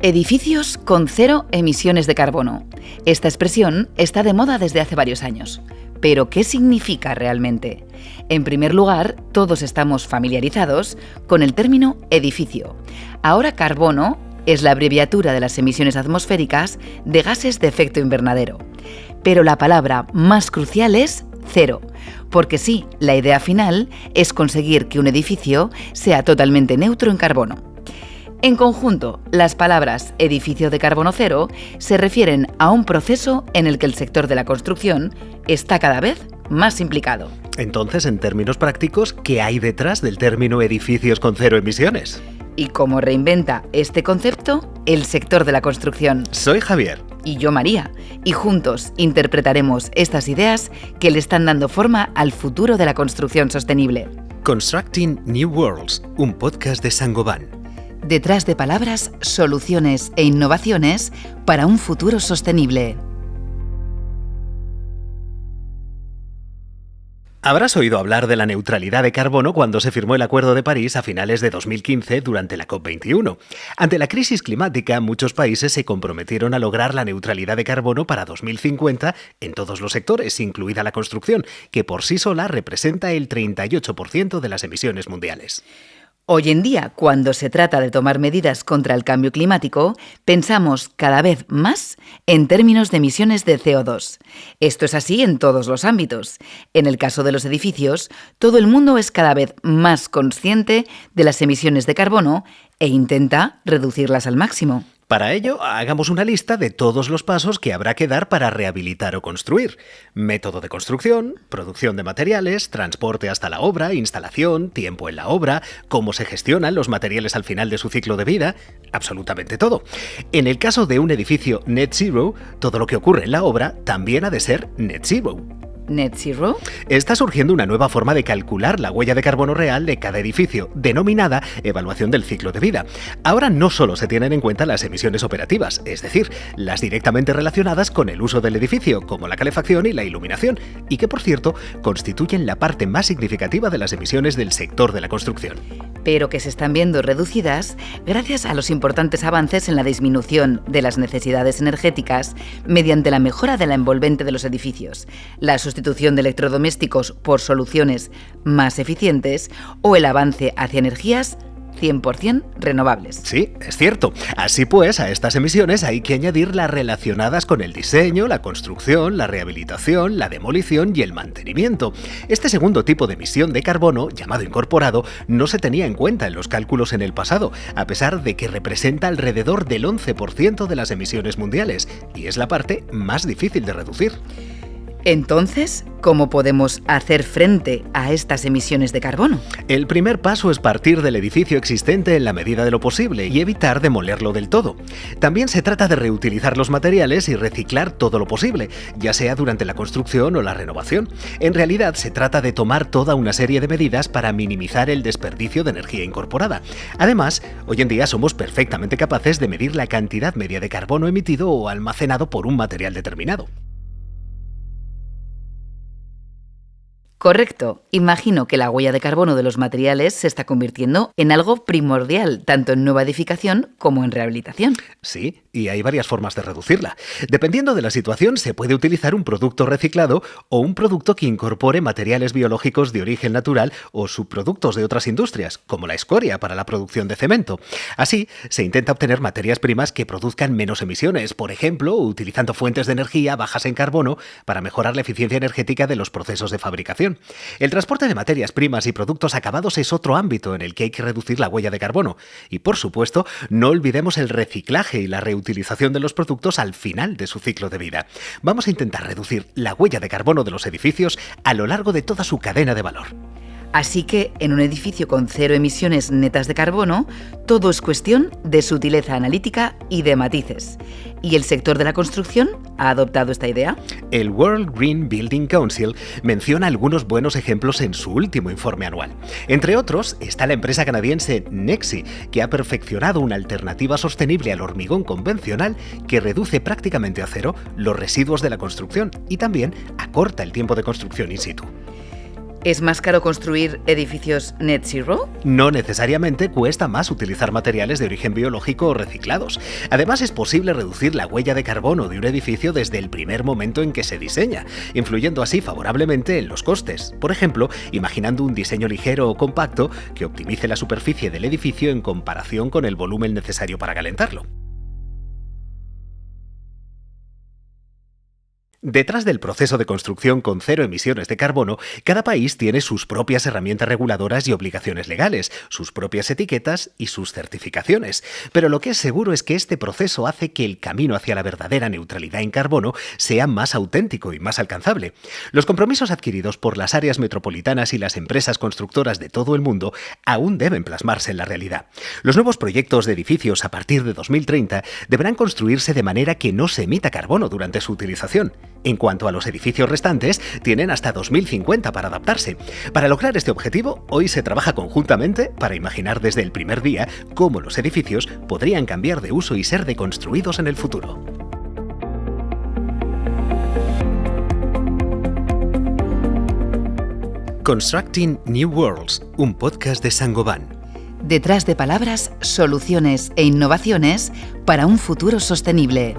Edificios con cero emisiones de carbono. Esta expresión está de moda desde hace varios años. ¿Pero qué significa realmente? En primer lugar, todos estamos familiarizados con el término edificio. Ahora, carbono es la abreviatura de las emisiones atmosféricas de gases de efecto invernadero. Pero la palabra más crucial es cero, porque sí, la idea final es conseguir que un edificio sea totalmente neutro en carbono. En conjunto, las palabras edificio de carbono cero se refieren a un proceso en el que el sector de la construcción está cada vez más implicado. Entonces, en términos prácticos, ¿qué hay detrás del término edificios con cero emisiones? ¿Y cómo reinventa este concepto el sector de la construcción? Soy Javier. Y yo María, y juntos interpretaremos estas ideas que le están dando forma al futuro de la construcción sostenible. Constructing New Worlds, un podcast de Saint-Gobain. Detrás de palabras, soluciones e innovaciones para un futuro sostenible. Habrás oído hablar de la neutralidad de carbono cuando se firmó el Acuerdo de París a finales de 2015 durante la COP21. Ante la crisis climática, muchos países se comprometieron a lograr la neutralidad de carbono para 2050 en todos los sectores, incluida la construcción, que por sí sola representa el 38% de las emisiones mundiales. Hoy en día, cuando se trata de tomar medidas contra el cambio climático, pensamos cada vez más en términos de emisiones de CO2. Esto es así en todos los ámbitos. En el caso de los edificios, todo el mundo es cada vez más consciente de las emisiones de carbono e intenta reducirlas al máximo. Para ello, hagamos una lista de todos los pasos que habrá que dar para rehabilitar o construir. Método de construcción, producción de materiales, transporte hasta la obra, instalación, tiempo en la obra, cómo se gestionan los materiales al final de su ciclo de vida, absolutamente todo. En el caso de un edificio net zero, todo lo que ocurre en la obra también ha de ser net zero. ¿Net Zero? Está surgiendo una nueva forma de calcular la huella de carbono real de cada edificio, denominada evaluación del ciclo de vida. Ahora no solo se tienen en cuenta las emisiones operativas, es decir, las directamente relacionadas con el uso del edificio, como la calefacción y la iluminación, y que, por cierto, constituyen la parte más significativa de las emisiones del sector de la construcción. Pero que se están viendo reducidas gracias a los importantes avances en la disminución de las necesidades energéticas mediante la mejora de la envolvente de los edificios, la sustitución de electrodomésticos por soluciones más eficientes o el avance hacia energías 100% renovables. Sí, es cierto. Así pues, a estas emisiones hay que añadir las relacionadas con el diseño, la construcción, la rehabilitación, la demolición y el mantenimiento. Este segundo tipo de emisión de carbono, llamado incorporado, no se tenía en cuenta en los cálculos en el pasado, a pesar de que representa alrededor del 11% de las emisiones mundiales, y es la parte más difícil de reducir. Entonces, ¿cómo podemos hacer frente a estas emisiones de carbono? El primer paso es partir del edificio existente en la medida de lo posible y evitar demolerlo del todo. También se trata de reutilizar los materiales y reciclar todo lo posible, ya sea durante la construcción o la renovación. En realidad, se trata de tomar toda una serie de medidas para minimizar el desperdicio de energía incorporada. Además, hoy en día somos perfectamente capaces de medir la cantidad media de carbono emitido o almacenado por un material determinado. Correcto. Imagino que la huella de carbono de los materiales se está convirtiendo en algo primordial, tanto en nueva edificación como en rehabilitación. Sí, y hay varias formas de reducirla. Dependiendo de la situación, se puede utilizar un producto reciclado o un producto que incorpore materiales biológicos de origen natural o subproductos de otras industrias, como la escoria para la producción de cemento. Así, se intenta obtener materias primas que produzcan menos emisiones, por ejemplo, utilizando fuentes de energía bajas en carbono para mejorar la eficiencia energética de los procesos de fabricación. El transporte de materias primas y productos acabados es otro ámbito en el que hay que reducir la huella de carbono. Y, por supuesto, no olvidemos el reciclaje y la reutilización de los productos al final de su ciclo de vida. Vamos a intentar reducir la huella de carbono de los edificios a lo largo de toda su cadena de valor. Así que, en un edificio con cero emisiones netas de carbono, todo es cuestión de sutileza analítica y de matices. ¿Y el sector de la construcción ha adoptado esta idea? El World Green Building Council menciona algunos buenos ejemplos en su último informe anual. Entre otros, está la empresa canadiense Nexi, que ha perfeccionado una alternativa sostenible al hormigón convencional que reduce prácticamente a cero los residuos de la construcción y también acorta el tiempo de construcción in situ. ¿Es más caro construir edificios net zero? No necesariamente cuesta más utilizar materiales de origen biológico o reciclados. Además, es posible reducir la huella de carbono de un edificio desde el primer momento en que se diseña, influyendo así favorablemente en los costes. Por ejemplo, imaginando un diseño ligero o compacto que optimice la superficie del edificio en comparación con el volumen necesario para calentarlo. Detrás del proceso de construcción con cero emisiones de carbono, cada país tiene sus propias herramientas reguladoras y obligaciones legales, sus propias etiquetas y sus certificaciones. Pero lo que es seguro es que este proceso hace que el camino hacia la verdadera neutralidad en carbono sea más auténtico y más alcanzable. Los compromisos adquiridos por las áreas metropolitanas y las empresas constructoras de todo el mundo aún deben plasmarse en la realidad. Los nuevos proyectos de edificios a partir de 2030 deberán construirse de manera que no se emita carbono durante su utilización. En cuanto a los edificios restantes, tienen hasta 2050 para adaptarse. Para lograr este objetivo, hoy se trabaja conjuntamente para imaginar desde el primer día cómo los edificios podrían cambiar de uso y ser deconstruidos en el futuro. Constructing New Worlds, un podcast de Saint-Gobain. Detrás de palabras, soluciones e innovaciones para un futuro sostenible.